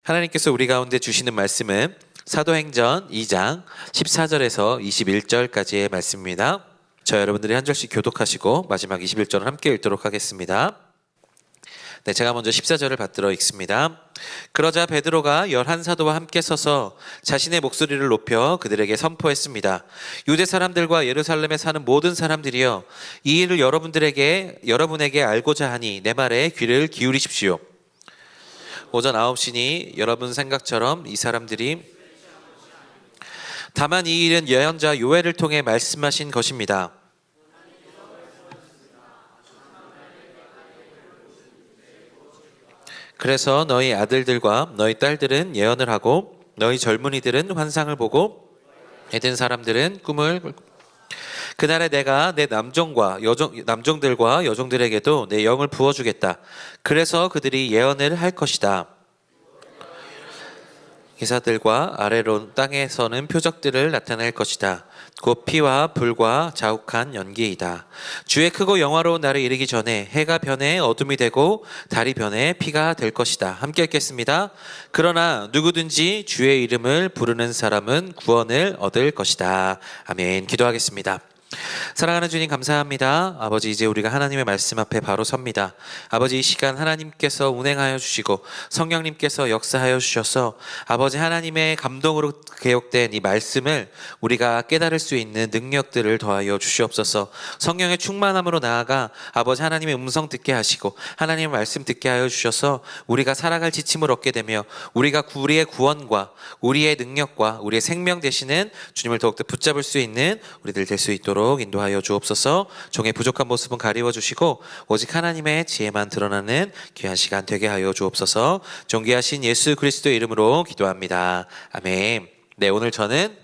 하나님께서 우리 가운데 주시는 말씀은 사도행전 2장 14절에서 21절까지의 말씀입니다. 저 여러분들이 한 절씩 교독하시고 마지막 21절을 함께 읽도록 하겠습니다. 제가 먼저 14절을 받들어 읽습니다. 그러자 베드로가 11사도와 함께 서서 자신의 목소리를 높여 그들에게 선포했습니다. 유대 사람들과 예루살렘에 사는 모든 사람들이여, 이 일을 여러분에게 알고자 하니 내 말에 귀를 기울이십시오. 오전 9시니 여러분 생각처럼 이 사람들이 다만 이 일은 예언자 요엘을 통해 말씀하신 것입니다. 그래서 너희 아들들과 너희 딸들은 예언을 하고 너희 젊은이들은 환상을 보고 애든 사람들은 꿈을 그날에 내가 내 남종들과 여종들에게도 내 영을 부어주겠다. 그래서 그들이 예언을 할 것이다. 기사들과 아래로 땅에서는 표적들을 나타낼 것이다. 곧 피와 불과 자욱한 연기이다. 주의 크고 영화로운 날에 이르기 전에 해가 변해 어둠이 되고 달이 변해 피가 될 것이다. 함께 읽겠습니다. 그러나 누구든지 주의 이름을 부르는 사람은 구원을 얻을 것이다. 아멘. 기도하겠습니다. 사랑하는 주님, 감사합니다. 아버지, 이제 우리가 하나님의 말씀 앞에 바로 섭니다. 아버지, 이 시간 하나님께서 운행하여 주시고 성령님께서 역사하여 주셔서 아버지 하나님의 감동으로 개혁된 이 말씀을 우리가 깨달을 수 있는 능력들을 더하여 주시옵소서. 성령의 충만함으로 나아가 아버지 하나님의 음성 듣게 하시고 하나님의 말씀 듣게 하여 주셔서 우리가 살아갈 지침을 얻게 되며 우리의 구원과 우리의 능력과 우리의 생명 되시는 주님을 더욱더 붙잡을 수 있는 우리들 될 수 있도록 인도하여 주옵소서. 종의 부족한 모습은 가리워 주시고 오직 하나님의 지혜만 드러나는 귀한 시간 되게 하여 주옵소서. 존귀하신 예수 그리스도의 이름으로 기도합니다. 아멘. 오늘 저는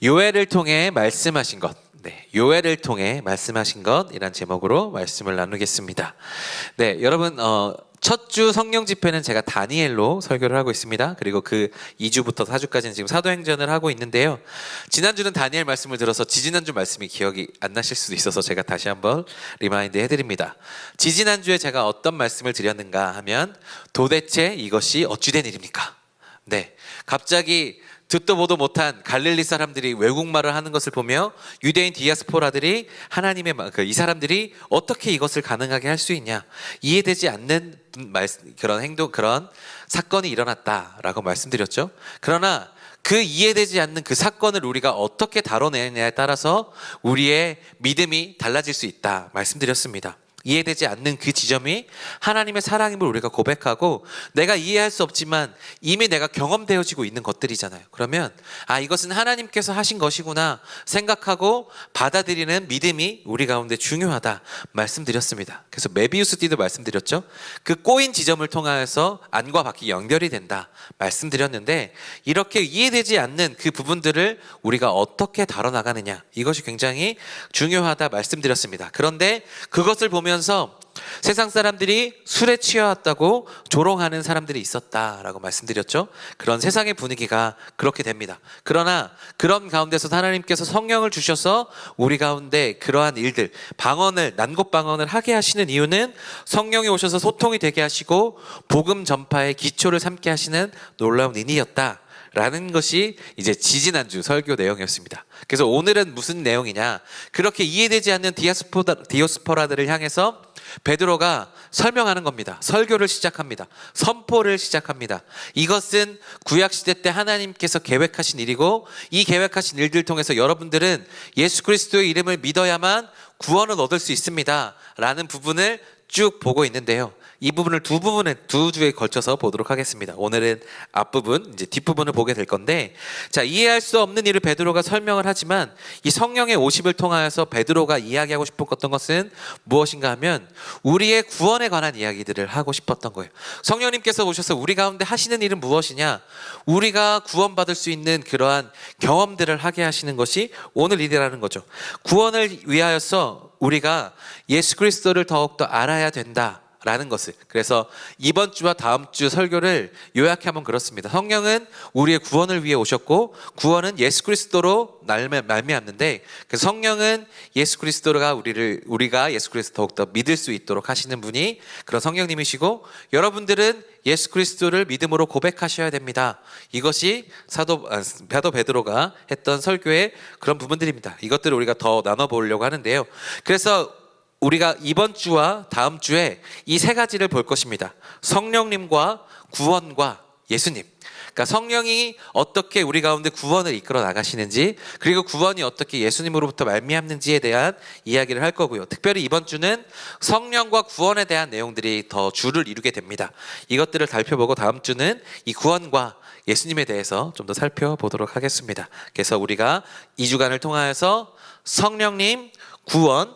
요엘을 통해 말씀하신 것, 요엘을 통해 말씀하신 것이란 제목으로 말씀을 나누겠습니다. 여러분, 첫 주 성령 집회는 제가 다니엘로 설교를 하고 있습니다. 그리고 그 2주부터 4주까지는 지금 사도행전을 하고 있는데요. 지난주는 다니엘 말씀을 들어서 지지난주 말씀이 기억이 안 나실 수도 있어서 제가 다시 한번 리마인드 해드립니다. 지지난주에 제가 어떤 말씀을 드렸는가 하면 도대체 이것이 어찌된 일입니까? 갑자기 듣도 보도 못한 갈릴리 사람들이 외국말을 하는 것을 보며 유대인 디아스포라들이 하나님의 이 사람들이 어떻게 이것을 가능하게 할 수 있냐, 이해되지 않는 그런 사건이 일어났다라고 말씀드렸죠. 그러나 그 이해되지 않는 그 사건을 우리가 어떻게 다뤄내느냐에 따라서 우리의 믿음이 달라질 수 있다 말씀드렸습니다. 이해되지 않는 그 지점이 하나님의 사랑임을 우리가 고백하고 내가 이해할 수 없지만 이미 내가 경험되어지고 있는 것들이잖아요. 그러면 이것은 하나님께서 하신 것이구나 생각하고 받아들이는 믿음이 우리 가운데 중요하다 말씀드렸습니다. 그래서 메비우스 띠도 말씀드렸죠. 그 꼬인 지점을 통하여서 안과 밖이 연결이 된다 말씀드렸는데, 이렇게 이해되지 않는 그 부분들을 우리가 어떻게 다뤄나가느냐, 이것이 굉장히 중요하다 말씀드렸습니다. 그런데 그것을 보면서 세상 사람들이 술에 취해왔다고 조롱하는 사람들이 있었다라고 말씀드렸죠. 그런 세상의 분위기가 그렇게 됩니다. 그러나 그런 가운데서 하나님께서 성령을 주셔서 우리 가운데 그러한 일들, 난곡 방언을 하게 하시는 이유는 성령이 오셔서 소통이 되게 하시고 복음 전파의 기초를 삼게 하시는 놀라운 인이었다 라는 것이 이제 지지난주 설교 내용이었습니다. 그래서 오늘은 무슨 내용이냐, 그렇게 이해되지 않는 디아스포라들을 향해서 베드로가 설명하는 겁니다. 설교를 시작합니다. 선포를 시작합니다. 이것은 구약시대 때 하나님께서 계획하신 일이고 이 계획하신 일들 통해서 여러분들은 예수 그리스도의 이름을 믿어야만 구원을 얻을 수 있습니다 라는 부분을 쭉 보고 있는데요. 이 부분을 두 주에 걸쳐서 보도록 하겠습니다. 오늘은 앞부분, 이제 뒷부분을 보게 될 건데, 이해할 수 없는 일을 베드로가 설명을 하지만 이 성령의 오심을 통하여서 베드로가 이야기하고 싶었던 것은 무엇인가 하면 우리의 구원에 관한 이야기들을 하고 싶었던 거예요. 성령님께서 오셔서 우리 가운데 하시는 일은 무엇이냐, 우리가 구원받을 수 있는 그러한 경험들을 하게 하시는 것이 오늘 일이라는 거죠. 구원을 위하여서 우리가 예수 그리스도를 더욱더 알아야 된다 라는 것을, 그래서 이번 주와 다음 주 설교를 요약하면 그렇습니다. 성령은 우리의 구원을 위해 오셨고 구원은 예수 그리스도로 말미암는데, 그래서 성령은 예수 그리스도가 우리가 예수 그리스도 더욱더 믿을 수 있도록 하시는 분이 그런 성령님이시고, 여러분들은 예수 그리스도를 믿음으로 고백하셔야 됩니다. 이것이 사도 베드로가 했던 설교의 그런 부분들입니다. 이것들을 우리가 더 나눠보려고 하는데요. 그래서 우리가 이번 주와 다음 주에 이 세 가지를 볼 것입니다. 성령님과 구원과 예수님. 그러니까 성령이 어떻게 우리 가운데 구원을 이끌어 나가시는지, 그리고 구원이 어떻게 예수님으로부터 말미암는지에 대한 이야기를 할 거고요. 특별히 이번 주는 성령과 구원에 대한 내용들이 더 주를 이루게 됩니다. 이것들을 살펴보고 다음 주는 이 구원과 예수님에 대해서 좀 더 살펴보도록 하겠습니다. 그래서 우리가 2주간을 통하여서 성령님, 구원,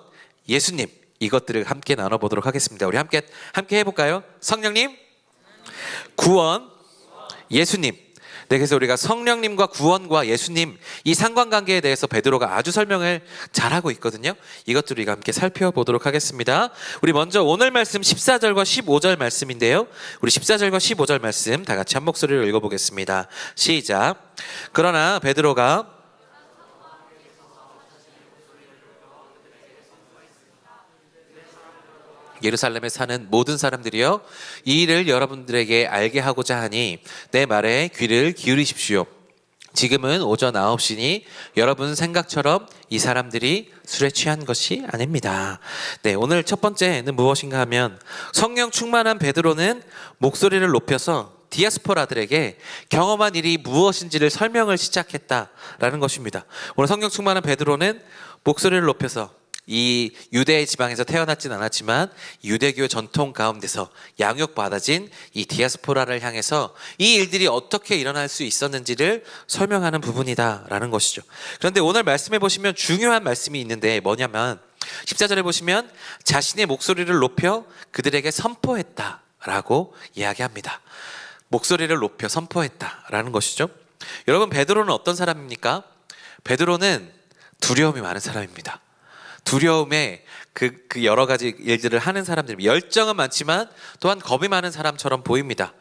예수님, 이것들을 함께 나눠보도록 하겠습니다. 우리 함께 해볼까요? 성령님, 구원, 예수님. 네, 그래서 우리가 성령님과 구원과 예수님, 이 상관관계에 대해서 베드로가 아주 설명을 잘하고 있거든요. 이것들을 우리가 함께 살펴보도록 하겠습니다. 우리 먼저 오늘 말씀 14절과 15절 말씀인데요. 우리 14절과 15절 말씀 다 같이 한 목소리로 읽어보겠습니다. 시작. 그러나 베드로가 예루살렘에 사는 모든 사람들이여, 이 일을 여러분들에게 알게 하고자 하니 내 말에 귀를 기울이십시오. 지금은 오전 9시니 여러분 생각처럼 이 사람들이 술에 취한 것이 아닙니다. 네, 오늘 첫 번째는 무엇인가 하면 성령 충만한 베드로는 목소리를 높여서 디아스포라들에게 경험한 일이 무엇인지를 설명을 시작했다라는 것입니다. 오늘 성령 충만한 베드로는 목소리를 높여서 이 유대 지방에서 태어났진 않았지만 유대교 전통 가운데서 양육받아진 이 디아스포라를 향해서 이 일들이 어떻게 일어날 수 있었는지를 설명하는 부분이다라는 것이죠. 그런데 오늘 말씀해 보시면 중요한 말씀이 있는데 뭐냐면 14절에 보시면 자신의 목소리를 높여 그들에게 선포했다라고 이야기합니다. 목소리를 높여 선포했다라는 것이죠. 여러분, 베드로는 어떤 사람입니까? 베드로는 두려움이 많은 사람입니다. 두려움에 그 여러 가지 일들을 하는 사람들, 열정은 많지만 또한 겁이 많은 사람처럼 보입니다.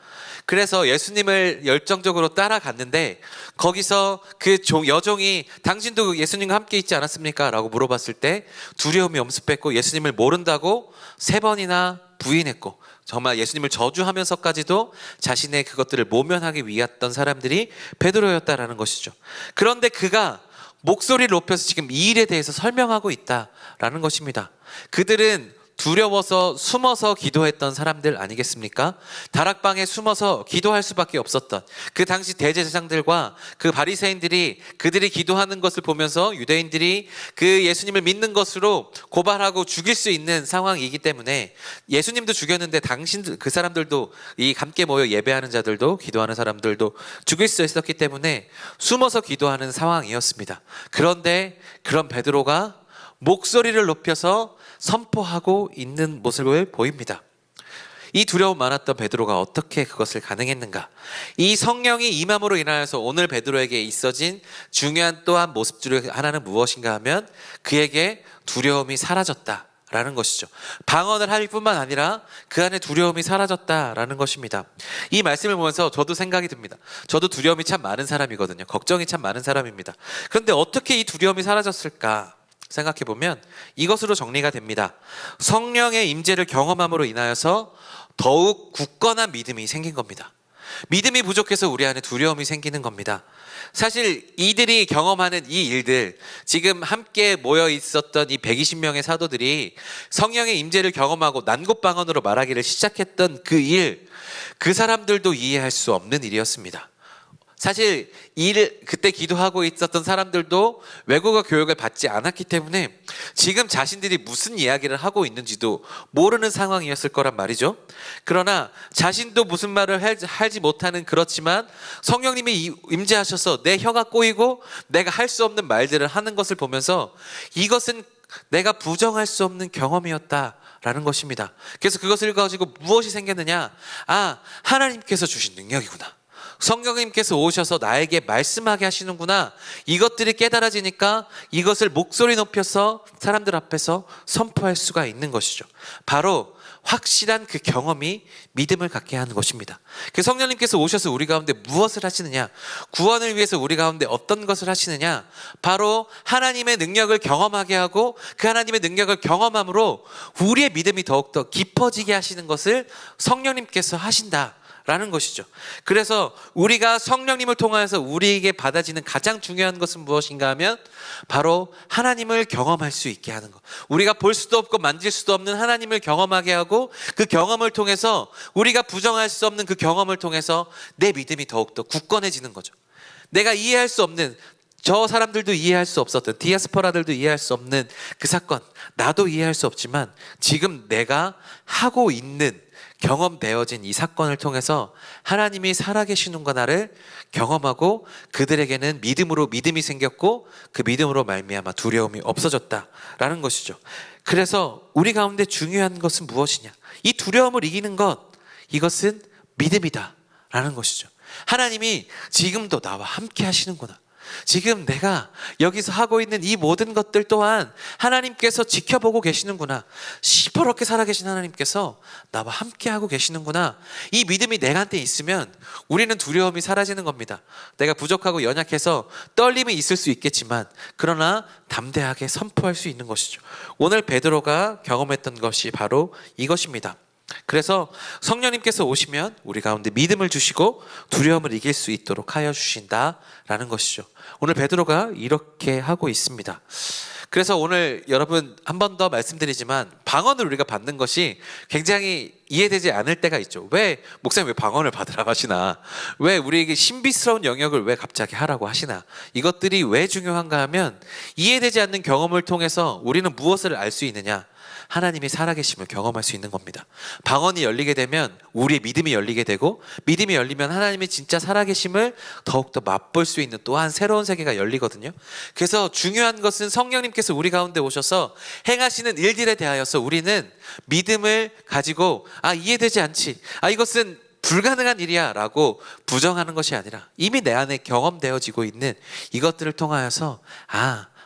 그래서 예수님을 열정적으로 따라갔는데 거기서 그 여종이 당신도 예수님과 함께 있지 않았습니까? 라고 물어봤을 때 두려움이 엄습했고 예수님을 모른다고 3번이나 부인했고 정말 예수님을 저주하면서까지도 자신의 그것들을 모면하기 위했던 사람들이 베드로였다라는 것이죠. 그런데 그가 목소리를 높여서 지금 이 일에 대해서 설명하고 있다라는 것입니다. 그들은 두려워서 숨어서 기도했던 사람들 아니겠습니까? 다락방에 숨어서 기도할 수밖에 없었던 그 당시 대제사장들과 그 바리새인들이 그들이 기도하는 것을 보면서 유대인들이 그 예수님을 믿는 것으로 고발하고 죽일 수 있는 상황이기 때문에 예수님도 죽였는데 그 사람들도 이 함께 모여 예배하는 자들도 기도하는 사람들도 죽일 수 있었기 때문에 숨어서 기도하는 상황이었습니다. 그런데 그런 베드로가 목소리를 높여서 선포하고 있는 모습을 보입니다. 이 두려움 많았던 베드로가 어떻게 그것을 가능했는가? 이 성령이 임함으로 인하여서 오늘 베드로에게 있어진 중요한 또한 모습 중 하나는 무엇인가 하면 그에게 두려움이 사라졌다라는 것이죠. 방언을 할 뿐만 아니라 그 안에 두려움이 사라졌다라는 것입니다. 이 말씀을 보면서 저도 생각이 듭니다. 저도 두려움이 참 많은 사람이거든요. 걱정이 참 많은 사람입니다. 그런데 어떻게 이 두려움이 사라졌을까? 생각해보면 이것으로 정리가 됩니다. 성령의 임재를 경험함으로 인하여서 더욱 굳건한 믿음이 생긴 겁니다. 믿음이 부족해서 우리 안에 두려움이 생기는 겁니다. 사실 이들이 경험하는 이 일들, 지금 함께 모여 있었던 이 120명의 사도들이 성령의 임재를 경험하고 난곳방언으로 말하기를 시작했던 그 일, 그 사람들도 이해할 수 없는 일이었습니다. 사실 그때 기도하고 있었던 사람들도 외국어 교육을 받지 않았기 때문에 지금 자신들이 무슨 이야기를 하고 있는지도 모르는 상황이었을 거란 말이죠. 그러나 자신도 무슨 말을 하지 못하는, 그렇지만 성령님이 임재하셔서 내 혀가 꼬이고 내가 할 수 없는 말들을 하는 것을 보면서 이것은 내가 부정할 수 없는 경험이었다라는 것입니다. 그래서 그것을 가지고 무엇이 생겼느냐? 하나님께서 주신 능력이구나. 성령님께서 오셔서 나에게 말씀하게 하시는구나. 이것들이 깨달아지니까 이것을 목소리 높여서 사람들 앞에서 선포할 수가 있는 것이죠. 바로 확실한 그 경험이 믿음을 갖게 하는 것입니다. 그 성령님께서 오셔서 우리 가운데 무엇을 하시느냐? 구원을 위해서 우리 가운데 어떤 것을 하시느냐? 바로 하나님의 능력을 경험하게 하고 그 하나님의 능력을 경험함으로 우리의 믿음이 더욱더 깊어지게 하시는 것을 성령님께서 하신다 라는 것이죠. 그래서 우리가 성령님을 통하여서 우리에게 받아지는 가장 중요한 것은 무엇인가 하면 바로 하나님을 경험할 수 있게 하는 것. 우리가 볼 수도 없고 만질 수도 없는 하나님을 경험하게 하고 그 경험을 통해서 우리가 부정할 수 없는 그 경험을 통해서 내 믿음이 더욱더 굳건해지는 거죠. 내가 이해할 수 없는, 저 사람들도 이해할 수 없었던, 디아스포라들도 이해할 수 없는 그 사건, 나도 이해할 수 없지만 지금 내가 하고 있는 경험되어진 이 사건을 통해서 하나님이 살아계시는가 나를 경험하고 그들에게는 믿음이 생겼고 그 믿음으로 말미암아 두려움이 없어졌다라는 것이죠. 그래서 우리 가운데 중요한 것은 무엇이냐? 이 두려움을 이기는 것, 이것은 믿음이다라는 것이죠. 하나님이 지금도 나와 함께 하시는구나. 지금 내가 여기서 하고 있는 이 모든 것들 또한 하나님께서 지켜보고 계시는구나. 시퍼렇게 살아계신 하나님께서 나와 함께하고 계시는구나. 이 믿음이 내한테 있으면 우리는 두려움이 사라지는 겁니다. 내가 부족하고 연약해서 떨림이 있을 수 있겠지만 그러나 담대하게 선포할 수 있는 것이죠. 오늘 베드로가 경험했던 것이 바로 이것입니다. 그래서 성령님께서 오시면 우리 가운데 믿음을 주시고 두려움을 이길 수 있도록 하여 주신다라는 것이죠. 오늘 베드로가 이렇게 하고 있습니다. 그래서 오늘 여러분 한 번 더 말씀드리지만 방언을 우리가 받는 것이 굉장히 이해되지 않을 때가 있죠. 왜 목사님 왜 방언을 받으라고 하시나? 왜 우리에게 신비스러운 영역을 왜 갑자기 하라고 하시나? 이것들이 왜 중요한가 하면 이해되지 않는 경험을 통해서 우리는 무엇을 알 수 있느냐? 하나님이 살아계심을 경험할 수 있는 겁니다. 방언이 열리게 되면 우리의 믿음이 열리게 되고 믿음이 열리면 하나님의 진짜 살아계심을 더욱더 맛볼 수 있는 또한 새로운 세계가 열리거든요. 그래서 중요한 것은 성령님께서 우리 가운데 오셔서 행하시는 일들에 대하여서 우리는 믿음을 가지고 이해되지 않지, 이것은 불가능한 일이야 라고 부정하는 것이 아니라 이미 내 안에 경험되어지고 있는 이것들을 통하여서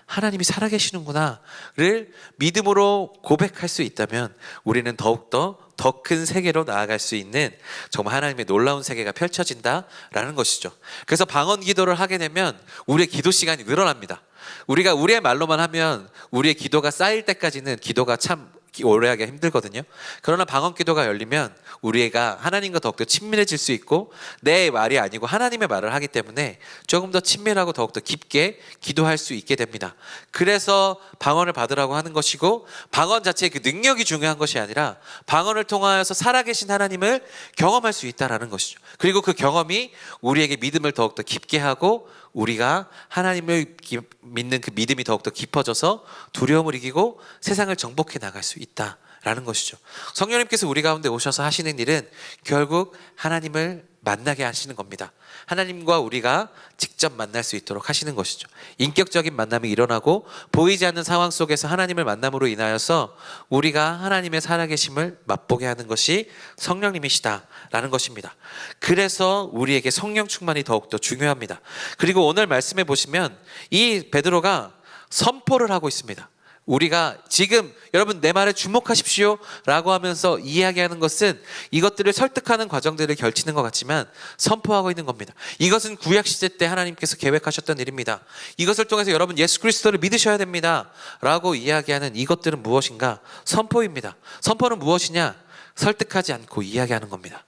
하나님이 살아계시는구나를 믿음으로 고백할 수 있다면 우리는 더욱더 더 큰 세계로 나아갈 수 있는 정말 하나님의 놀라운 세계가 펼쳐진다라는 것이죠. 그래서 방언 기도를 하게 되면 우리의 기도 시간이 늘어납니다. 우리가 우리의 말로만 하면 우리의 기도가 쌓일 때까지는 기도가 참 오래 하기가 힘들거든요. 그러나 방언 기도가 열리면 우리가 하나님과 더욱더 친밀해질 수 있고 내 말이 아니고 하나님의 말을 하기 때문에 조금 더 친밀하고 더욱더 깊게 기도할 수 있게 됩니다. 그래서 방언을 받으라고 하는 것이고 방언 자체의 그 능력이 중요한 것이 아니라 방언을 통하여서 살아계신 하나님을 경험할 수 있다는 것이죠. 그리고 그 경험이 우리에게 믿음을 더욱더 깊게 하고 우리가 하나님을 믿는 그 믿음이 더욱더 깊어져서 두려움을 이기고 세상을 정복해 나갈 수 있다라는 것이죠. 성령님께서 우리 가운데 오셔서 하시는 일은 결국 하나님을 만나게 하시는 겁니다. 하나님과 우리가 직접 만날 수 있도록 하시는 것이죠. 인격적인 만남이 일어나고 보이지 않는 상황 속에서 하나님을 만남으로 인하여서 우리가 하나님의 살아계심을 맛보게 하는 것이 성령님이시다라는 것입니다. 그래서 우리에게 성령 충만이 더욱더 중요합니다. 그리고 오늘 말씀해 보시면 이 베드로가 선포를 하고 있습니다. 우리가 지금 여러분 내 말에 주목하십시오 라고 하면서 이야기하는 것은 이것들을 설득하는 과정들을 결치는 것 같지만 선포하고 있는 겁니다. 이것은 구약시대 때 하나님께서 계획하셨던 일입니다. 이것을 통해서 여러분 예수 그리스도를 믿으셔야 됩니다 라고 이야기하는 이것들은 무엇인가? 선포입니다. 선포는 무엇이냐? 설득하지 않고 이야기하는 겁니다.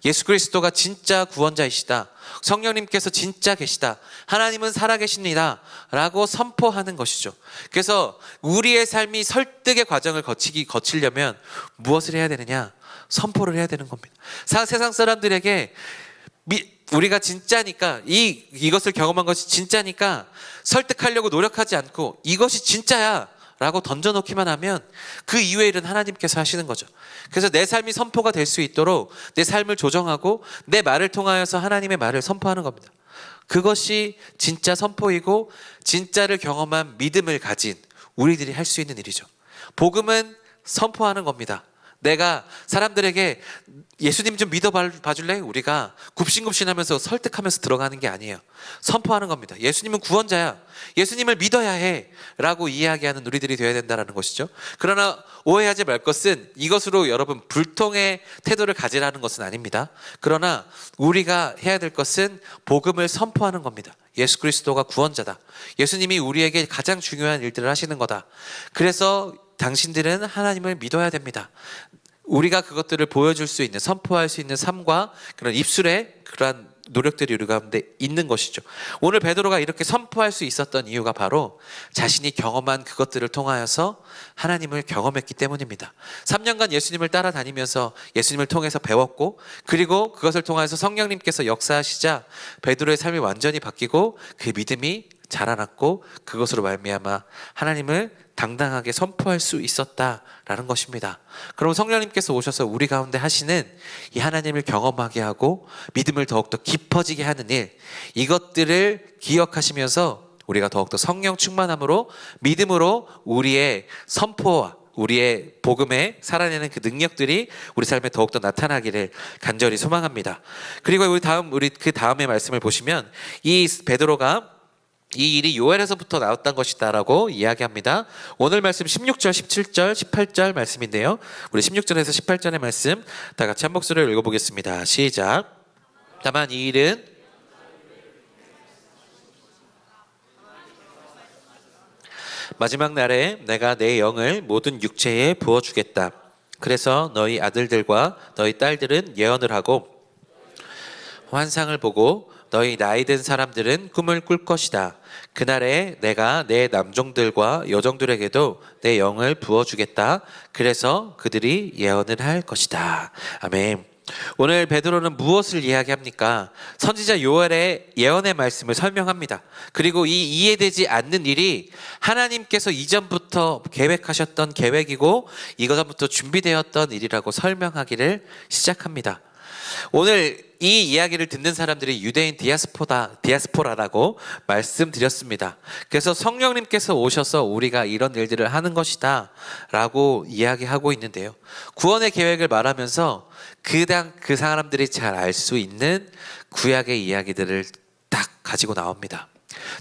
예수 그리스도가 진짜 구원자이시다, 성령님께서 진짜 계시다, 하나님은 살아계십니다 라고 선포하는 것이죠. 그래서 우리의 삶이 설득의 과정을 거치려면 무엇을 해야 되느냐? 선포를 해야 되는 겁니다. 세상 사람들에게 우리가 진짜니까 이것을 경험한 것이 진짜니까 설득하려고 노력하지 않고 이것이 진짜야 라고 던져놓기만 하면 그 이외의 일은 하나님께서 하시는 거죠. 그래서 내 삶이 선포가 될 수 있도록 내 삶을 조정하고 내 말을 통하여서 하나님의 말을 선포하는 겁니다. 그것이 진짜 선포이고 진짜를 경험한 믿음을 가진 우리들이 할 수 있는 일이죠. 복음은 선포하는 겁니다. 내가 사람들에게 예수님 좀 믿어봐줄래? 우리가 굽신굽신하면서 설득하면서 들어가는 게 아니에요. 선포하는 겁니다. 예수님은 구원자야, 예수님을 믿어야 해 라고 이야기하는 우리들이 되어야 된다는 것이죠. 그러나 오해하지 말 것은 이것으로 여러분 불통의 태도를 가지라는 것은 아닙니다. 그러나 우리가 해야 될 것은 복음을 선포하는 겁니다. 예수 그리스도가 구원자다, 예수님이 우리에게 가장 중요한 일들을 하시는 거다. 그래서 당신들은 하나님을 믿어야 됩니다. 우리가 그것들을 보여줄 수 있는, 선포할 수 있는 삶과 그런 입술의 그러한 노력들이 우리 가운데 있는 것이죠. 오늘 베드로가 이렇게 선포할 수 있었던 이유가 바로 자신이 경험한 그것들을 통하여서 하나님을 경험했기 때문입니다. 3년간 예수님을 따라다니면서 예수님을 통해서 배웠고, 그리고 그것을 통해서 성령님께서 역사하시자 베드로의 삶이 완전히 바뀌고 그 믿음이 자라났고, 그것으로 말미암아 하나님을 당당하게 선포할 수 있었다라는 것입니다. 그럼 성령님께서 오셔서 우리 가운데 하시는 이 하나님을 경험하게 하고 믿음을 더욱더 깊어지게 하는 일, 이것들을 기억하시면서 우리가 더욱더 성령 충만함으로 믿음으로 우리의 선포와 우리의 복음에 살아내는 그 능력들이 우리 삶에 더욱더 나타나기를 간절히 소망합니다. 그리고 우리 그 다음의 말씀을 보시면 이 베드로가 이 일이 요엘에서부터 나왔던 것이다 라고 이야기합니다. 오늘 말씀 16절, 17절, 18절 말씀인데요, 우리 16절에서 18절의 말씀 다 같이 한 목소리로 읽어보겠습니다. 시작. 다만 이 일은 마지막 날에 내가 내 영을 모든 육체에 부어주겠다. 그래서 너희 아들들과 너희 딸들은 예언을 하고 환상을 보고 너희 나이 든 사람들은 꿈을 꿀 것이다. 그날에 내가 내 남종들과 여종들에게도 내 영을 부어주겠다. 그래서 그들이 예언을 할 것이다. 아멘. 오늘 베드로는 무엇을 이야기합니까? 선지자 요엘의 예언의 말씀을 설명합니다. 그리고 이 이해되지 않는 일이 하나님께서 이전부터 계획하셨던 계획이고 이전부터 준비되었던 일이라고 설명하기를 시작합니다. 오늘 이 이야기를 듣는 사람들이 유대인 디아스포라라고 말씀드렸습니다. 그래서 성령님께서 오셔서 우리가 이런 일들을 하는 것이다 라고 이야기하고 있는데요, 구원의 계획을 말하면서 그 사람들이 잘 알 수 있는 구약의 이야기들을 딱 가지고 나옵니다.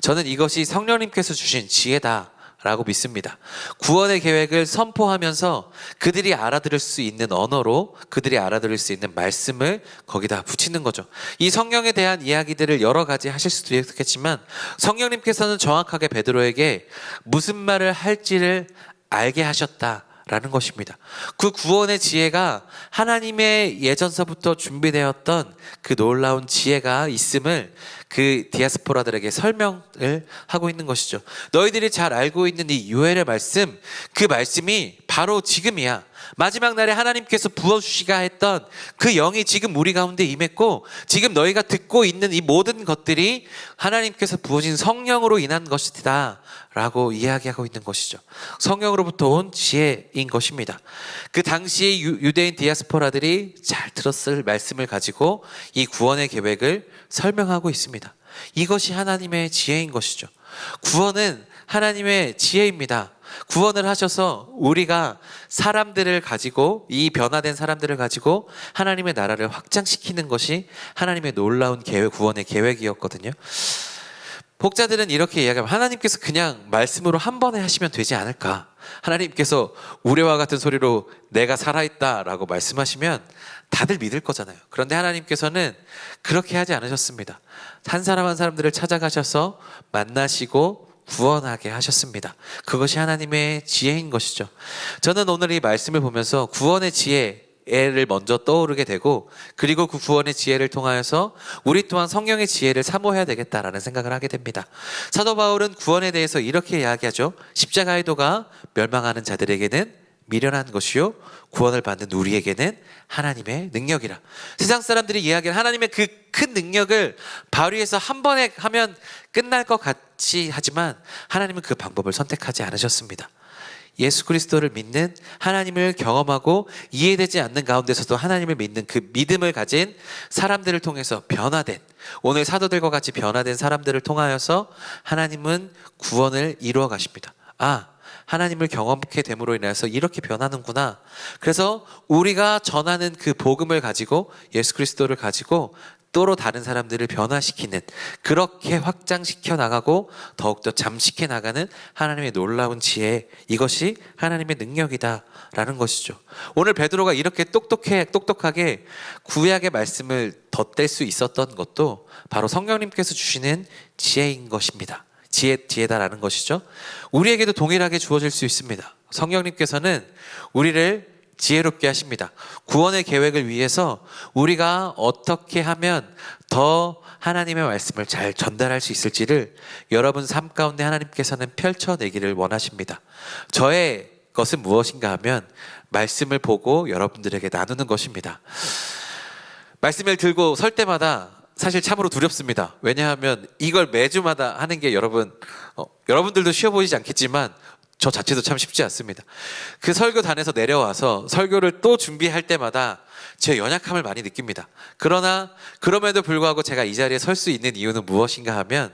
저는 이것이 성령님께서 주신 지혜다 라고 믿습니다. 구원의 계획을 선포하면서 그들이 알아들을 수 있는 언어로 그들이 알아들을 수 있는 말씀을 거기다 붙이는 거죠. 이 성경에 대한 이야기들을 여러 가지 하실 수도 있겠지만 성령님께서는 정확하게 베드로에게 무슨 말을 할지를 알게 하셨다라는 것입니다. 그 구원의 지혜가 하나님의 예전서부터 준비되었던 그 놀라운 지혜가 있음을 그 디아스포라들에게 설명을 하고 있는 것이죠. 너희들이 잘 알고 있는 이 요엘의 말씀, 그 말씀이 바로 지금이야. 마지막 날에 하나님께서 부어주시가 했던 그 영이 지금 우리 가운데 임했고, 지금 너희가 듣고 있는 이 모든 것들이 하나님께서 부어진 성령으로 인한 것이다 라고 이야기하고 있는 것이죠. 성령으로부터 온 지혜인 것입니다. 그 당시에 유대인 디아스포라들이 잘 들었을 말씀을 가지고 이 구원의 계획을 설명하고 있습니다. 이것이 하나님의 지혜인 것이죠. 구원은 하나님의 지혜입니다. 구원을 하셔서 우리가 사람들을 가지고, 이 변화된 사람들을 가지고 하나님의 나라를 확장시키는 것이 하나님의 놀라운 구원의 계획이었거든요. 목자들은 이렇게 이야기하면 하나님께서 그냥 말씀으로 한 번에 하시면 되지 않을까? 하나님께서 우레와 같은 소리로 내가 살아있다라고 말씀하시면 다들 믿을 거잖아요. 그런데 하나님께서는 그렇게 하지 않으셨습니다. 한 사람 한 사람들을 찾아가셔서 만나시고 구원하게 하셨습니다. 그것이 하나님의 지혜인 것이죠. 저는 오늘 이 말씀을 보면서 구원의 지혜를 먼저 떠오르게 되고, 그리고 그 구원의 지혜를 통하여서 우리 또한 성령의 지혜를 사모해야 되겠다라는 생각을 하게 됩니다. 사도 바울은 구원에 대해서 이렇게 이야기하죠. 십자가의 도가 멸망하는 자들에게는 미련한 것이요 구원을 받는 우리에게는 하나님의 능력이라. 세상 사람들이 이야기하는 하나님의 그 큰 능력을 발휘해서 한 번에 하면 끝날 것 같이 하지만 하나님은 그 방법을 선택하지 않으셨습니다. 예수 그리스도를 믿는, 하나님을 경험하고 이해되지 않는 가운데서도 하나님을 믿는 그 믿음을 가진 사람들을 통해서 변화된, 오늘 사도들과 같이 변화된 사람들을 통하여서 하나님은 구원을 이루어 가십니다. 하나님을 경험하게 됨으로 인해서 이렇게 변하는구나. 그래서 우리가 전하는 그 복음을 가지고, 예수 그리스도를 가지고 또로 다른 사람들을 변화시키는, 그렇게 확장시켜 나가고 더욱더 잠식해 나가는 하나님의 놀라운 지혜, 이것이 하나님의 능력이다라는 것이죠. 오늘 베드로가 이렇게 똑똑하게 구약의 말씀을 덧댈 수 있었던 것도 바로 성령님께서 주시는 지혜인 것입니다. 지혜다라는 것이죠. 우리에게도 동일하게 주어질 수 있습니다. 성령님께서는 우리를 지혜롭게 하십니다. 구원의 계획을 위해서 우리가 어떻게 하면 더 하나님의 말씀을 잘 전달할 수 있을지를 여러분 삶 가운데 하나님께서는 펼쳐내기를 원하십니다. 저의 것은 무엇인가 하면 말씀을 보고 여러분들에게 나누는 것입니다. 말씀을 들고 설 때마다 사실 참으로 두렵습니다. 왜냐하면 이걸 매주마다 하는 게 여러분들도 쉬워 보이지 않겠지만 저 자체도 참 쉽지 않습니다. 그 설교단에서 내려와서 설교를 또 준비할 때마다 제 연약함을 많이 느낍니다. 그러나 그럼에도 불구하고 제가 이 자리에 설 수 있는 이유는 무엇인가 하면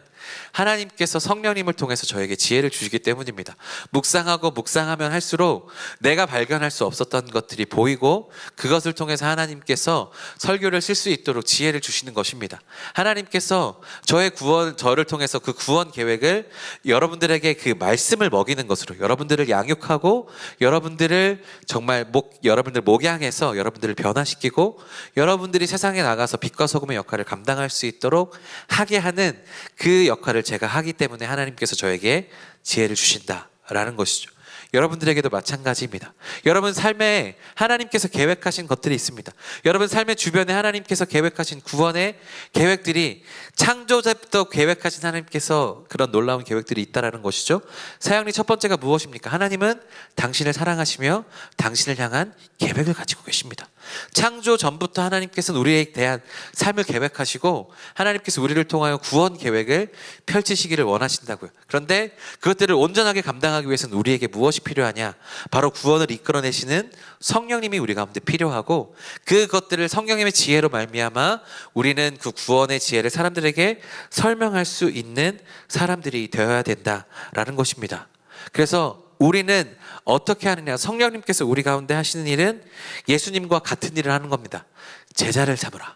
하나님께서 성령님을 통해서 저에게 지혜를 주시기 때문입니다. 묵상하면 할수록 내가 발견할 수 없었던 것들이 보이고 그것을 통해서 하나님께서 설교를 쓸 수 있도록 지혜를 주시는 것입니다. 하나님께서 저를 통해서 그 구원 계획을 여러분들에게 그 말씀을 먹이는 것으로 여러분들을 양육하고 여러분들을 정말 여러분들 목양해서 여러분들을 변화시키고 여러분들이 세상에 나가서 빛과 소금의 역할을 감당할 수 있도록 하게 하는 그 역할을 제가 하기 때문에 하나님께서 저에게 지혜를 주신다라는 것이죠. 여러분들에게도 마찬가지입니다. 여러분 삶에 하나님께서 계획하신 것들이 있습니다. 여러분 삶의 주변에 하나님께서 계획하신 구원의 계획들이 창조자부터 계획하신 하나님께서 그런 놀라운 계획들이 있다라는 것이죠. 사역리 첫 번째가 무엇입니까? 하나님은 당신을 사랑하시며 당신을 향한 계획을 가지고 계십니다. 창조 전부터 하나님께서는 우리에 대한 삶을 계획하시고 하나님께서 우리를 통하여 구원 계획을 펼치시기를 원하신다고요. 그런데 그것들을 온전하게 감당하기 위해서는 우리에게 무엇이 필요하냐? 바로 구원을 이끌어내시는 성령님이 우리 가운데 필요하고 그것들을 성령님의 지혜로 말미암아 우리는 그 구원의 지혜를 사람들에게 설명할 수 있는 사람들이 되어야 된다라는 것입니다. 그래서 우리는 어떻게 하느냐? 성령님께서 우리 가운데 하시는 일은 예수님과 같은 일을 하는 겁니다. 제자를 삼으라.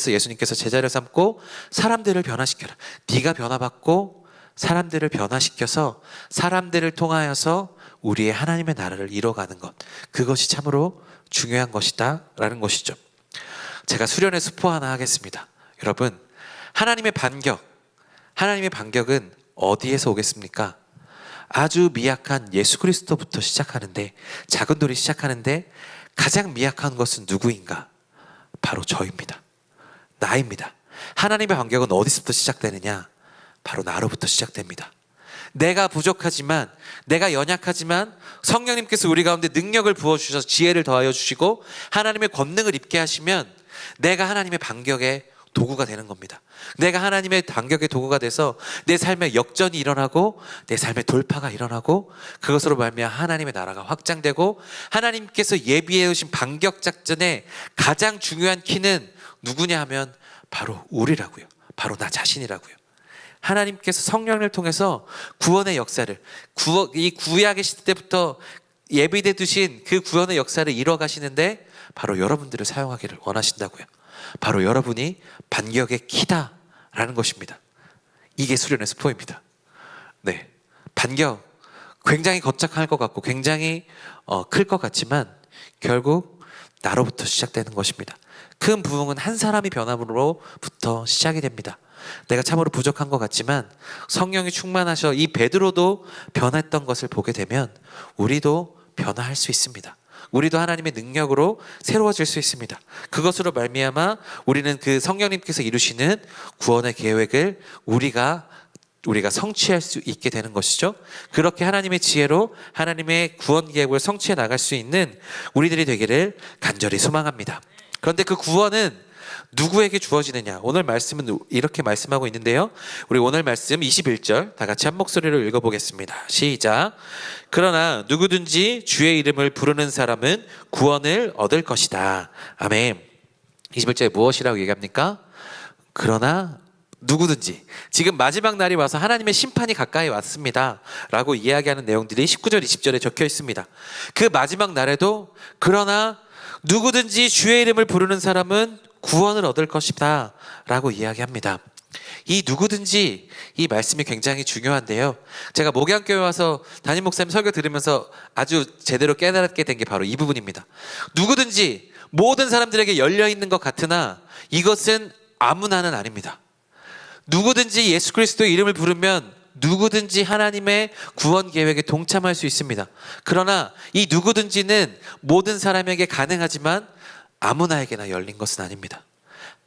예수님께서 제자를 삼고 사람들을 변화시켜라. 네가 변화받고 사람들을 변화시켜서 사람들을 통하여서 우리의 하나님의 나라를 이뤄가는 것, 그것이 참으로 중요한 것이다 라는 것이죠. 제가 수련의 수포 하나 하겠습니다. 여러분, 하나님의 반격은 어디에서 오겠습니까? 아주 미약한 예수 그리스도부터 시작하는데, 작은 돌이 시작하는데 가장 미약한 것은 누구인가? 바로 저입니다. 나입니다. 하나님의 반격은 어디서부터 시작되느냐? 바로 나로부터 시작됩니다. 내가 부족하지만, 내가 연약하지만 성령님께서 우리 가운데 능력을 부어주셔서 지혜를 더하여 주시고 하나님의 권능을 입게 하시면 내가 하나님의 반격의 도구가 되는 겁니다. 내가 하나님의 반격의 도구가 돼서 내 삶에 역전이 일어나고 내 삶에 돌파가 일어나고 그것으로 말미암아 하나님의 나라가 확장되고 하나님께서 예비해 오신 반격 작전의 가장 중요한 키는 누구냐 하면 바로 우리라고요. 바로 나 자신이라고요. 하나님께서 성령을 통해서 구원의 역사를 이 구약의 시대 때부터 예비돼 두신 그 구원의 역사를 이뤄가시는데 바로 여러분들을 사용하기를 원하신다고요. 바로 여러분이 반격의 키다라는 것입니다. 이게 수련의 스포입니다. 네, 반격 굉장히 거창할 것 같고 굉장히 클 것 같지만 결국 나로부터 시작되는 것입니다. 큰 부흥은 한 사람이 변함으로부터 시작이 됩니다. 내가 참으로 부족한 것 같지만 성령이 충만하셔 이 베드로도 변했던 것을 보게 되면 우리도 변화할 수 있습니다. 우리도 하나님의 능력으로 새로워질 수 있습니다. 그것으로 말미암아 우리는 그 성령님께서 이루시는 구원의 계획을 우리가 성취할 수 있게 되는 것이죠. 그렇게 하나님의 지혜로 하나님의 구원 계획을 성취해 나갈 수 있는 우리들이 되기를 간절히 소망합니다. 그런데 그 구원은 누구에게 주어지느냐? 오늘 말씀은 이렇게 말씀하고 있는데요. 우리 오늘 말씀 21절 다 같이 한 목소리로 읽어보겠습니다. 시작. 그러나 누구든지 주의 이름을 부르는 사람은 구원을 얻을 것이다. 아멘. 21절에 무엇이라고 얘기합니까? 그러나 누구든지, 지금 마지막 날이 와서 하나님의 심판이 가까이 왔습니다 라고 이야기하는 내용들이 19절 20절에 적혀 있습니다. 그 마지막 날에도 그러나 누구든지 주의 이름을 부르는 사람은 구원을 얻을 것이다 라고 이야기합니다. 이 누구든지 이 말씀이 굉장히 중요한데요. 제가 목양교회 와서 담임 목사님 설교 들으면서 아주 제대로 깨달게 된 게 바로 이 부분입니다. 누구든지 모든 사람들에게 열려있는 것 같으나 이것은 아무나는 아닙니다. 누구든지 예수 그리스도의 이름을 부르면 누구든지 하나님의 구원 계획에 동참할 수 있습니다. 그러나 이 누구든지는 모든 사람에게 가능하지만 아무나에게나 열린 것은 아닙니다.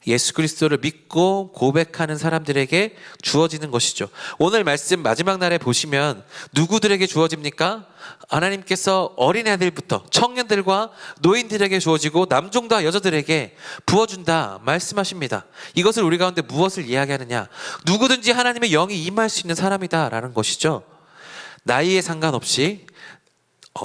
예수 그리스도를 믿고 고백하는 사람들에게 주어지는 것이죠. 오늘 말씀 마지막 날에 보시면 누구들에게 주어집니까? 하나님께서 어린애들부터 청년들과 노인들에게 주어지고 남종과 여자들에게 부어준다 말씀하십니다. 이것을 우리 가운데 무엇을 이야기하느냐? 누구든지 하나님의 영이 임할 수 있는 사람이다 라는 것이죠. 나이에 상관없이,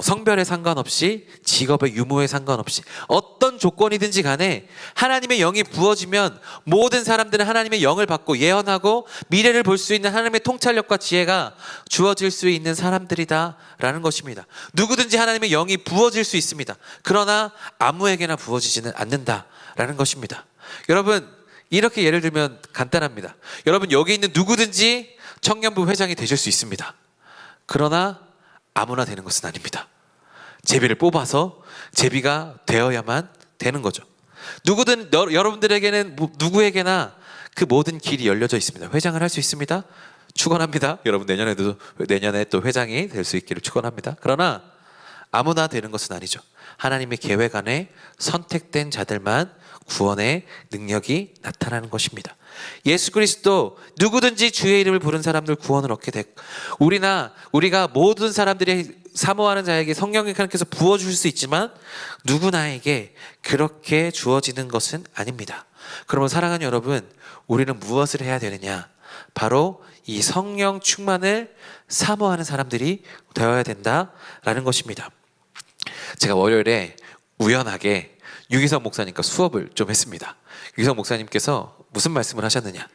성별에 상관없이, 직업의 유무에 상관없이 어떤 조건이든지 간에 하나님의 영이 부어지면 모든 사람들은 하나님의 영을 받고 예언하고 미래를 볼 수 있는 하나님의 통찰력과 지혜가 주어질 수 있는 사람들이다 라는 것입니다. 누구든지 하나님의 영이 부어질 수 있습니다. 그러나 아무에게나 부어지지는 않는다 라는 것입니다. 여러분, 이렇게 예를 들면 간단합니다. 여러분, 여기 있는 누구든지 청년부 회장이 되실 수 있습니다. 그러나 아무나 되는 것은 아닙니다. 제비를 뽑아서 제비가 되어야만 되는 거죠. 여러분들에게는 누구에게나 그 모든 길이 열려져 있습니다. 회장을 할 수 있습니다. 축원합니다. 여러분 내년에 또 회장이 될 수 있기를 축원합니다. 그러나 아무나 되는 것은 아니죠. 하나님의 계획 안에 선택된 자들만 구원의 능력이 나타나는 것입니다. 예수 그리스도 누구든지 주의 이름을 부른 사람들 구원을 얻게 됐고, 우리가 모든 사람들이 사모하는 자에게 성령이 하나님께서 부어주실 수 있지만 누구나에게 그렇게 주어지는 것은 아닙니다. 그러면 사랑하는 여러분, 우리는 무엇을 해야 되느냐? 바로 이 성령 충만을 사모하는 사람들이 되어야 된다라는 것입니다. 제가 월요일에 우연하게 유기성 목사님과 수업을 좀 했습니다. 유기성 목사님께서 무슨 말씀을 하셨느냐?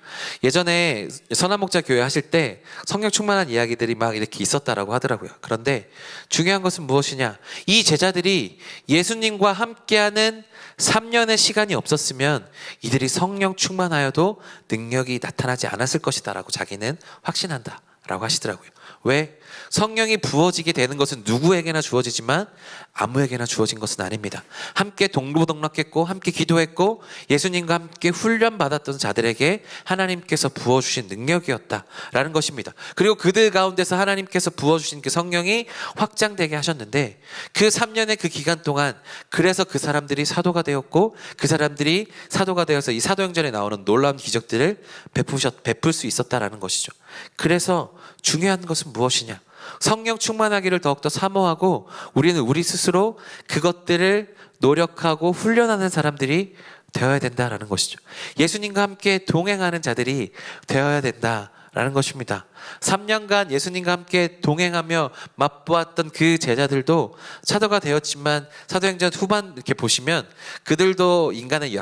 예전에 선한목자 교회 하실 때 성령 충만한 이야기들이 막 이렇게 있었다라고 하더라고요. 그런데 중요한 것은 무엇이냐? 이 제자들이 예수님과 함께하는 3년의 시간이 없었으면 이들이 성령 충만하여도 능력이 나타나지 않았을 것이다 라고 자기는 확신한다 라고 하시더라고요. 왜? 성령이 부어지게 되는 것은 누구에게나 주어지지만 아무에게나 주어진 것은 아닙니다. 함께 동고동락했고 함께 기도했고 예수님과 함께 훈련받았던 자들에게 하나님께서 부어주신 능력이었다라는 것입니다. 그리고 그들 가운데서 하나님께서 부어주신 그 성령이 확장되게 하셨는데 그 3년의 그 기간 동안 그래서 그 사람들이 사도가 되었고 그 사람들이 사도가 되어서 이 사도행전에 나오는 놀라운 기적들을 베풀 수 있었다라는 것이죠. 그래서 중요한 것은 무엇이냐? 성령 충만하기를 더욱더 사모하고 우리는 우리 스스로 그것들을 노력하고 훈련하는 사람들이 되어야 된다라는 것이죠. 예수님과 함께 동행하는 자들이 되어야 된다라는 것입니다. 3년간 예수님과 함께 동행하며 맛보았던 그 제자들도 사도가 되었지만 사도행전 후반 이렇게 보시면 그들도 인간의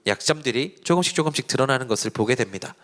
약점들이 조금씩 드러나는 것을 보게 됩니다.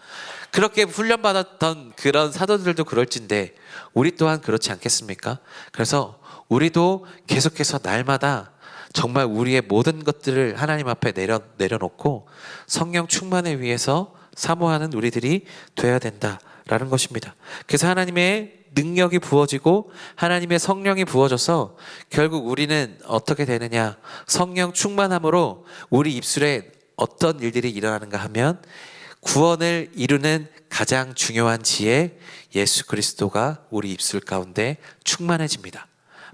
그렇게 훈련받았던 그런 사도들도 그럴진데 우리 또한 그렇지 않겠습니까? 그래서 우리도 계속해서 날마다 정말 우리의 모든 것들을 하나님 앞에 내려놓고 성령 충만을 위해서 사모하는 우리들이 되어야 된다라는 것입니다. 그래서 하나님의 능력이 부어지고 하나님의 성령이 부어져서 결국 우리는 어떻게 되느냐? 성령 충만함으로 우리 입술에 어떤 일들이 일어나는가 하면 구원을 이루는 가장 중요한 지혜 예수 그리스도가 우리 입술 가운데 충만해집니다.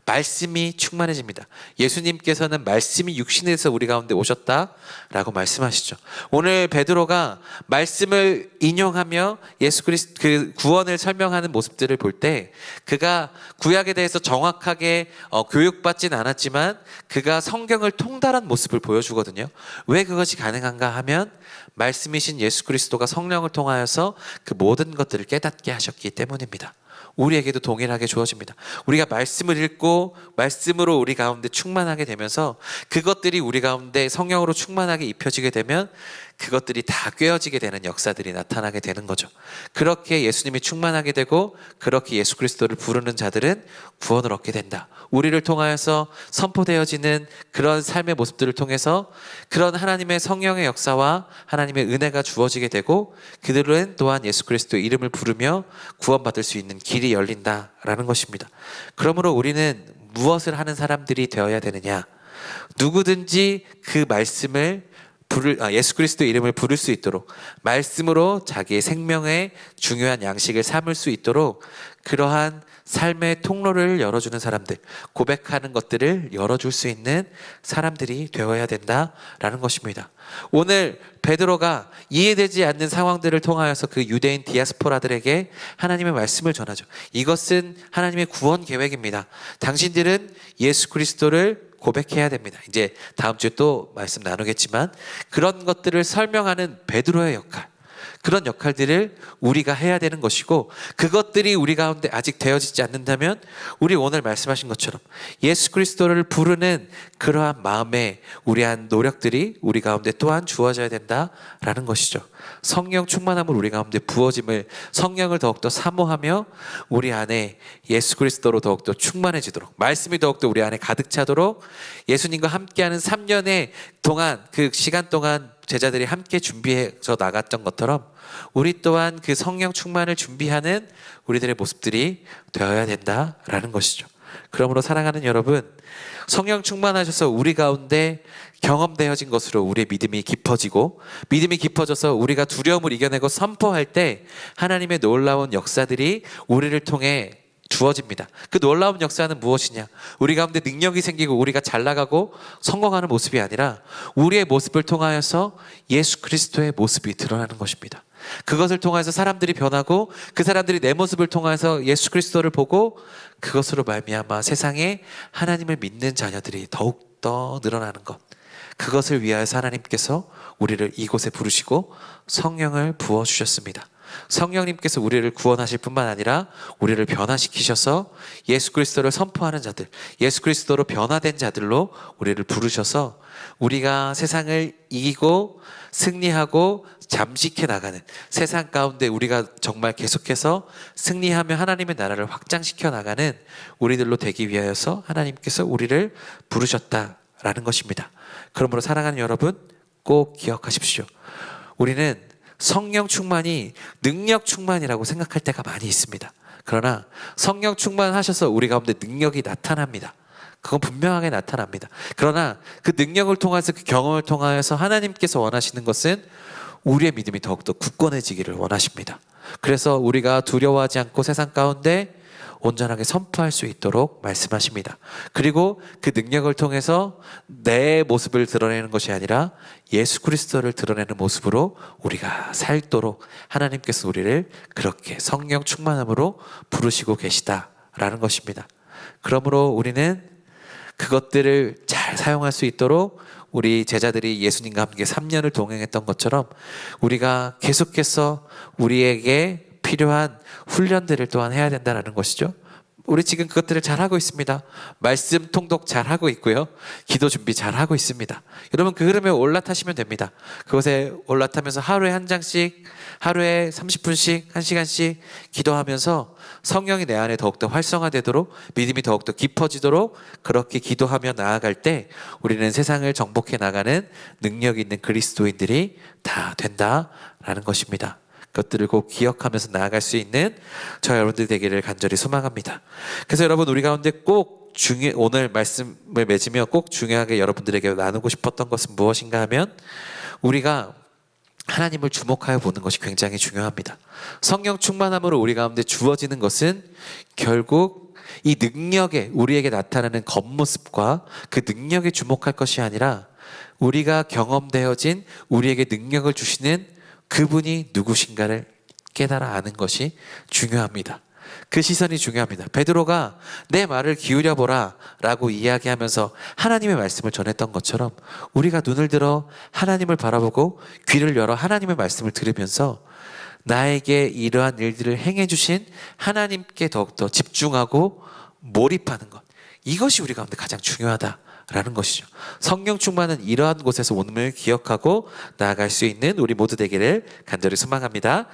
말씀이 충만해집니다. 예수님께서는 말씀이 육신에서 우리 가운데 오셨다라고 말씀하시죠. 오늘 베드로가 말씀을 인용하며 예수 그리스도 그 구원을 설명하는 모습들을 볼 때 그가 구약에 대해서 정확하게 교육받진 않았지만 그가 성경을 통달한 모습을 보여주거든요. 왜 그것이 가능한가 하면 말씀이신 예수 그리스도가 성령을 통하여서 그 모든 것들을 깨닫게 하셨기 때문입니다. 우리에게도 동일하게 주어집니다. 우리가 말씀을 읽고 말씀으로 우리 가운데 충만하게 되면서 그것들이 우리 가운데 성령으로 충만하게 입혀지게 되면 그것들이 다 꿰어지게 되는 역사들이 나타나게 되는 거죠. 그렇게 예수님이 충만하게 되고 그렇게 예수 그리스도를 부르는 자들은 구원을 얻게 된다. 우리를 통하여서 선포되어지는 그런 삶의 모습들을 통해서 그런 하나님의 성령의 역사와 하나님의 은혜가 주어지게 되고 그들은 또한 예수 그리스도의 이름을 부르며 구원받을 수 있는 길이 열린다라는 것입니다. 그러므로 우리는 무엇을 하는 사람들이 되어야 되느냐? 누구든지 그 말씀을 예수 그리스도 이름을 부를 수 있도록, 말씀으로 자기의 생명의 중요한 양식을 삼을 수 있도록 그러한 삶의 통로를 열어주는 사람들, 고백하는 것들을 열어줄 수 있는 사람들이 되어야 된다라는 것입니다. 오늘 베드로가 이해되지 않는 상황들을 통하여서 그 유대인 디아스포라들에게 하나님의 말씀을 전하죠. 이것은 하나님의 구원 계획입니다. 당신들은 예수 그리스도를 고백해야 됩니다. 이제 다음 주에 또 말씀 나누겠지만 그런 것들을 설명하는 베드로의 역할, 그런 역할들을 우리가 해야 되는 것이고, 그것들이 우리 가운데 아직 되어지지 않는다면 우리 오늘 말씀하신 것처럼 예수 그리스도를 부르는 그러한 마음의 우리한 노력들이 우리 가운데 또한 주어져야 된다라는 것이죠. 성령 충만함을 우리 가운데 부어짐을, 성령을 더욱더 사모하며 우리 안에 예수 그리스도로 더욱더 충만해지도록, 말씀이 더욱더 우리 안에 가득 차도록 예수님과 함께하는 3년의 동안, 그 시간 동안 제자들이 함께 준비해서 나갔던 것처럼 우리 또한 그 성령 충만을 준비하는 우리들의 모습들이 되어야 된다라는 것이죠. 그러므로 사랑하는 여러분, 성령 충만하셔서 우리 가운데 경험되어진 것으로 우리의 믿음이 깊어지고, 믿음이 깊어져서 우리가 두려움을 이겨내고 선포할 때 하나님의 놀라운 역사들이 우리를 통해 주어집니다. 그 놀라운 역사는 무엇이냐? 우리 가운데 능력이 생기고 우리가 잘 나가고 성공하는 모습이 아니라 우리의 모습을 통하여서 예수 그리스도의 모습이 드러나는 것입니다. 그것을 통해서 사람들이 변하고 그 사람들이 내 모습을 통해서 예수 그리스도를 보고 그것으로 말미암아 세상에 하나님을 믿는 자녀들이 더욱더 늘어나는 것, 그것을 위하여서 하나님께서 우리를 이곳에 부르시고 성령을 부어주셨습니다. 성령님께서 우리를 구원하실 뿐만 아니라 우리를 변화시키셔서 예수 그리스도를 선포하는 자들, 예수 그리스도로 변화된 자들로 우리를 부르셔서 우리가 세상을 이기고 승리하고 잠식해 나가는, 세상 가운데 우리가 정말 계속해서 승리하며 하나님의 나라를 확장시켜 나가는 우리들로 되기 위하여서 하나님께서 우리를 부르셨다라는 것입니다. 그러므로 사랑하는 여러분, 꼭 기억하십시오. 우리는 성령 충만이 능력 충만이라고 생각할 때가 많이 있습니다. 그러나 성령 충만하셔서 우리 가운데 능력이 나타납니다. 그건 분명하게 나타납니다. 그러나 그 능력을 통해서, 그 경험을 통하여서 하나님께서 원하시는 것은 우리의 믿음이 더욱더 굳건해지기를 원하십니다. 그래서 우리가 두려워하지 않고 세상 가운데 온전하게 선포할 수 있도록 말씀하십니다. 그리고 그 능력을 통해서 내 모습을 드러내는 것이 아니라 예수 그리스도를 드러내는 모습으로 우리가 살도록 하나님께서 우리를 그렇게 성령 충만함으로 부르시고 계시다라는 것입니다. 그러므로 우리는 그것들을 잘 사용할 수 있도록 우리 제자들이 예수님과 함께 3년을 동행했던 것처럼 우리가 계속해서 우리에게 필요한 훈련들을 또한 해야 된다는 것이죠. 우리 지금 그것들을 잘하고 있습니다. 말씀 통독 잘하고 있고요. 기도 준비 잘하고 있습니다. 여러분 그 흐름에 올라타시면 됩니다. 그것에 올라타면서 하루에 한 장씩, 하루에 30분씩, 1시간씩 기도하면서 성령이 내 안에 더욱더 활성화되도록, 믿음이 더욱더 깊어지도록 그렇게 기도하며 나아갈 때 우리는 세상을 정복해 나가는 능력 있는 그리스도인들이 다 된다라는 것입니다. 그것들을 꼭 기억하면서 나아갈 수 있는 저 여러분들 되기를 간절히 소망합니다. 그래서 여러분, 우리 가운데 꼭 오늘 말씀을 맺으며 꼭 중요하게 여러분들에게 나누고 싶었던 것은 무엇인가 하면, 우리가 하나님을 주목하여 보는 것이 굉장히 중요합니다. 성령 충만함으로 우리 가운데 주어지는 것은 결국 이 능력에, 우리에게 나타나는 겉모습과 그 능력에 주목할 것이 아니라 우리가 경험되어진 우리에게 능력을 주시는 그분이 누구신가를 깨달아 아는 것이 중요합니다. 그 시선이 중요합니다. 베드로가 내 말을 기울여 보라 라고 이야기하면서 하나님의 말씀을 전했던 것처럼 우리가 눈을 들어 하나님을 바라보고 귀를 열어 하나님의 말씀을 들으면서 나에게 이러한 일들을 행해 주신 하나님께 더욱더 집중하고 몰입하는 것, 이것이 우리 가운데 가장 중요하다라는 것이죠. 성령 충만은 이러한 곳에서 오음을 기억하고 나아갈 수 있는 우리 모두 되기를 간절히 소망합니다.